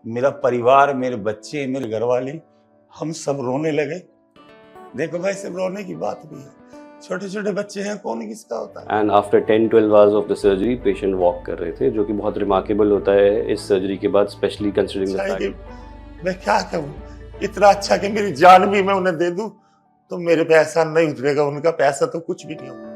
मेरा परिवार, मेरे बच्चे, मेरे घर वाले, हम सब रोने लगे। देखो भाई, सब रोने की बात भी है, छोटे छोटे बच्चे हैं, कौन किसका होता है। And after 10-12 hours of the surgery patient walk कर रहे थे, जो कि बहुत रिमार्केबल होता है इस सर्जरी के बाद, स्पेशली कंसिडरिंग द फैक्ट। मैं क्या कहूँ, इतना अच्छा कि मेरी जान भी मैं उन्हें दे दूं तो मेरे पे एहसान नहीं उतरेगा, उनका पैसा तो कुछ भी नहीं होगा।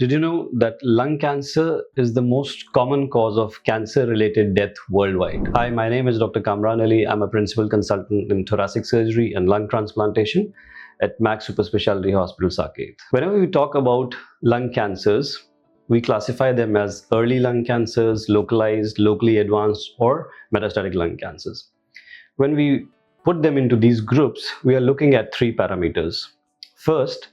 Did you know that lung cancer is the most common cause of cancer-related death worldwide? Hi, my name is Dr. Kamran Ali. I'm a principal consultant in thoracic surgery and lung transplantation at Max Super Specialty Hospital, Saket. Whenever we talk about lung cancers, we classify them as early lung cancers, localized, locally advanced, or metastatic lung cancers. When we put them into these groups, we are looking at three parameters. First,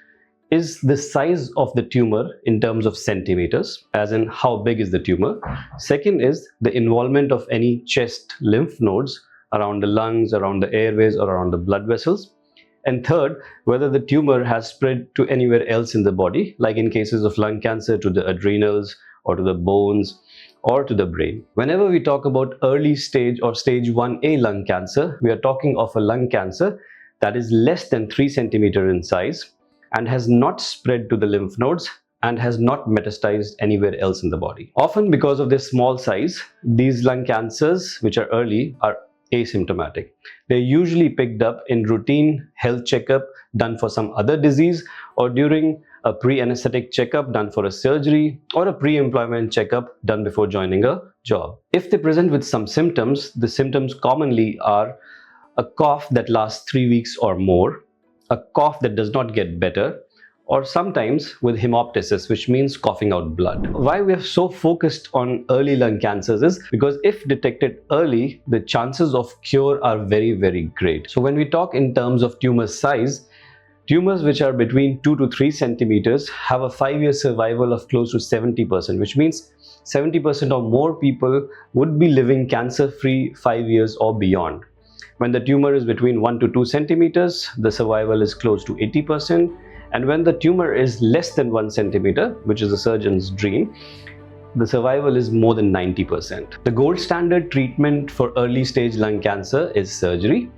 is the size of the tumor in terms of centimeters, as in how big is the tumor. Second is the involvement of any chest lymph nodes around the lungs, around the airways, or around the blood vessels. And third, whether the tumor has spread to anywhere else in the body, like in cases of lung cancer to the adrenals or to the bones or to the brain. Whenever we talk about early stage or stage 1A lung cancer, we are talking of a lung cancer that is less than 3 centimeters in size and has not spread to the lymph nodes and has not metastasized anywhere else in the body. Often because of their small size, these lung cancers, which are early, are asymptomatic. They're usually picked up in routine health checkup done for some other disease, or during a pre-anesthetic checkup done for a surgery, or a pre-employment checkup done before joining a job. If they present with some symptoms, the symptoms commonly are a cough that lasts 3 weeks or more, a cough that does not get better, or sometimes with hemoptysis, which means coughing out blood. Why we are so focused on early lung cancers is because if detected early, the chances of cure are very, very great. So when we talk in terms of tumor size, tumors which are between 2 to 3 centimeters have a 5-year survival of close to 70%, which means 70% or more people would be living cancer-free 5 years or beyond. When the tumor is between 1 to 2 centimeters, the survival is close to 80%. And when the tumor is less than 1 centimeter, which is a surgeon's dream, the survival is more than 90%. The gold standard treatment for early stage lung cancer is surgery.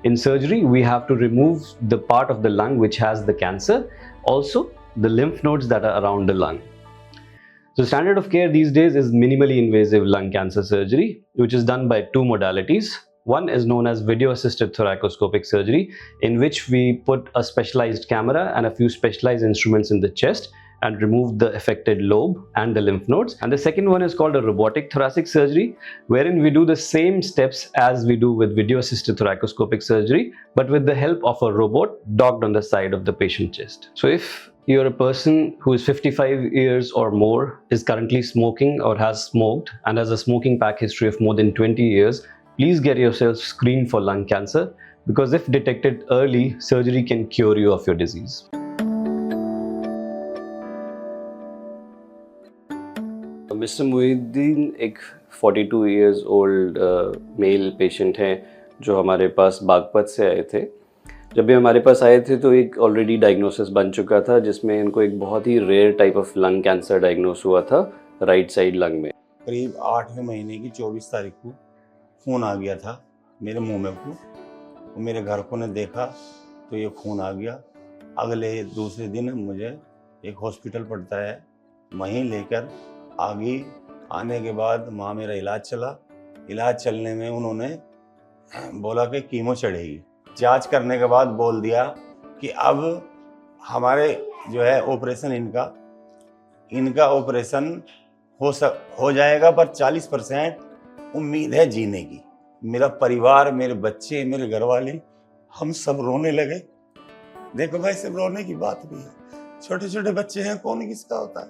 In surgery, we have to remove the part of the lung which has the cancer, also the lymph nodes that are around the lung. So standard of care these days is minimally invasive lung cancer surgery, which is done by two modalities. One is known as video-assisted thoracoscopic surgery, in which we put a specialized camera and a few specialized instruments in the chest and remove the affected lobe and the lymph nodes. And the second one is called a robotic thoracic surgery, wherein we do the same steps as we do with video-assisted thoracoscopic surgery, but with the help of a robot docked on the side of the patient chest. So if you're a person who is 55 years or more, is currently smoking or has smoked and has a smoking pack history of more than 20 years, please get yourself screened for lung cancer, because if detected early, surgery can cure you of your disease. Mr. Muhyiddin एक 42 years old male patient हैं जो हमारे पास बागपत से आए थे। जब भी हमारे पास आए थे तो एक ऑलरेडी डायग्नोसिस बन चुका था, जिसमें इनको एक बहुत ही rare type of lung cancer diagnose हुआ था राइट साइड लंग में। करीब 8वें महीने की 24 तारीख को खून आ गया था मेरे मुंह में को, तो मेरे घर को ने देखा तो ये खून आ गया। अगले दूसरे दिन मुझे एक हॉस्पिटल पड़ता है, वहीं लेकर आगे आने के बाद वहाँ मेरा इलाज चला। इलाज चलने में उन्होंने बोला कि कीमो चढ़ेगी। जांच करने के बाद बोल दिया कि अब हमारे जो है ऑपरेशन इनका ऑपरेशन हो जाएगा, पर 40% उम्मीद है जीने की। मेरा परिवार, मेरे बच्चे, मेरे घर वाले, हम सब रोने लगे। देखो भाई, सब रोने की बात भी है, छोटे छोटे बच्चे हैं, कौन किसका होता है।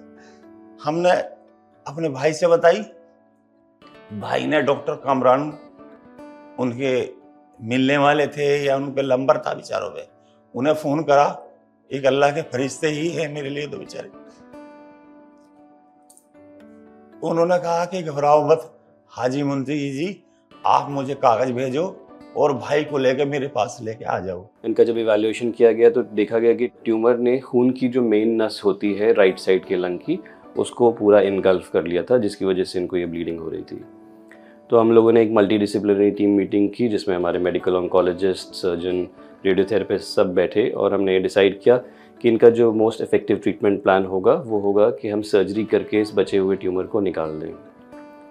हमने अपने भाई से बताई, भाई ने डॉक्टर कामरान उनके मिलने वाले थे या उन पे नंबर था बेचारों पे, उन्हें फोन करा। एक अल्लाह के फरिश्ते ही है मेरे लिए तो बेचारे। उन्होंने कहा कि घबराओ मत हाजी मुंशी जी, आप मुझे कागज भेजो और भाई को लेकर मेरे पास लेके आ जाओ। इनका जब इवैल्यूएशन किया गया तो देखा गया कि ट्यूमर ने खून की जो मेन नस होती है राइट साइड के लंग की, उसको पूरा इनगल्फ कर लिया था, जिसकी वजह से इनको ये ब्लीडिंग हो रही थी। तो हम लोगों ने एक मल्टी टीम मीटिंग की, जिसमें हमारे मेडिकल ऑन्कोलॉजिस्ट, सर्जन, रेडियोथेरेपिस्ट सब बैठे, और हमने ये डिसाइड किया कि इनका जो मोस्ट इफेक्टिव ट्रीटमेंट प्लान होगा वो होगा कि हम सर्जरी करके इस बचे हुए ट्यूमर को निकाल दें।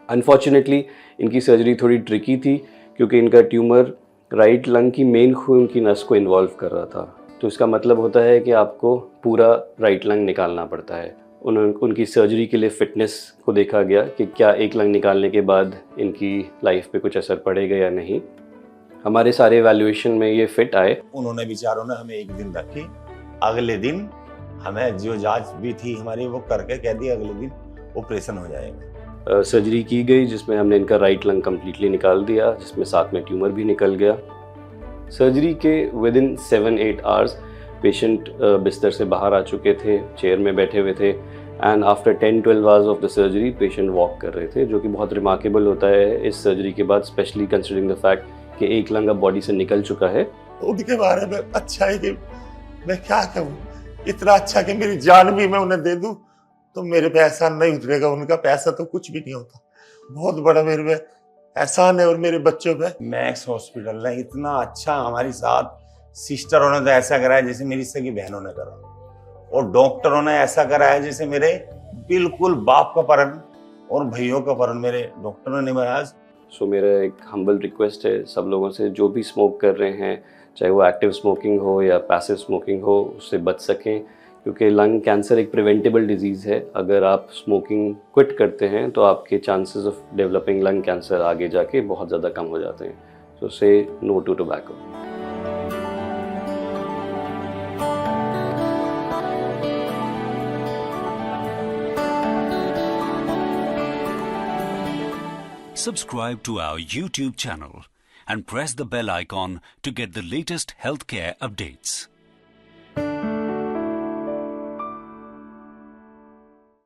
अनफॉर्चुनेटली इनकी सर्जरी थोड़ी ट्रिकी थी, क्योंकि इनका ट्यूमर राइट लंग की मेन खून की नस को इन्वॉल्व कर रहा था। तो इसका मतलब होता है कि आपको पूरा राइट लंग निकालना पड़ता है। उनकी सर्जरी के लिए फ़िटनेस को देखा गया कि क्या एक लंग निकालने के बाद इनकी लाइफ पे कुछ असर पड़ेगा या नहीं। हमारे सारे एवैल्यूएशन में ये फिट आए। उन्होंने बेचारों ने हमें एक दिन रखी, अगले दिन हमें जो जांच भी थी हमारी वो करके कह दिया अगले दिन ऑपरेशन हो जाएगा। सर्जरी की गई, जिसमें हमने इनका राइट लंग कम्प्लीटली निकाल दिया, जिसमें साथ में ट्यूमर भी निकल गया। सर्जरी के विद इन 7-8 आवर्स पेशेंट बिस्तर से बाहर आ चुके थे, चेयर में बैठे हुए थे, and after 10-12 hours of the surgery patient walk कर रहे थे, जो कि बहुत रिमार्केबल होता है इस सर्जरी के बाद, स्पेशली कंसिडरिंग द फैक्ट कि एक लंग अब बॉडी से निकल चुका है। उनके बारे में अच्छा है कि मैं क्या कहूँ, इतना अच्छा कि मेरी जान भी मैं उन्हें दे दूँ तो मेरे पे एहसान नहीं उतरेगा। उनका पैसा तो कुछ भी नहीं होता, बहुत बड़ा मेरे पे एहसान है और मेरे बच्चों पे। मैक्स हॉस्पिटल ने इतना अच्छा हमारे साथ, सिस्टरों ने तो ऐसा कराया जैसे मेरी सगी बहनों ने करा, और डॉक्टरों ने ऐसा कराया जैसे मेरे बिल्कुल बाप का परन और भाइयों का परन मेरे डॉक्टरों ने बनाया। सो मेरा एक हम्बल रिक्वेस्ट है सब लोगों से, जो भी स्मोक कर रहे हैं, चाहे वो एक्टिव स्मोकिंग हो या पैसिव स्मोकिंग हो, उससे बच सकें, क्योंकि लंग कैंसर एक प्रिवेंटेबल डिजीज़ है। अगर आप स्मोकिंग क्विट करते हैं तो आपके chances of developing lung cancer आगे जाके बहुत ज़्यादा कम हो जाते हैं। So say no to tobacco. Subscribe to our YouTube channel and press the bell icon to get the latest healthcare updates.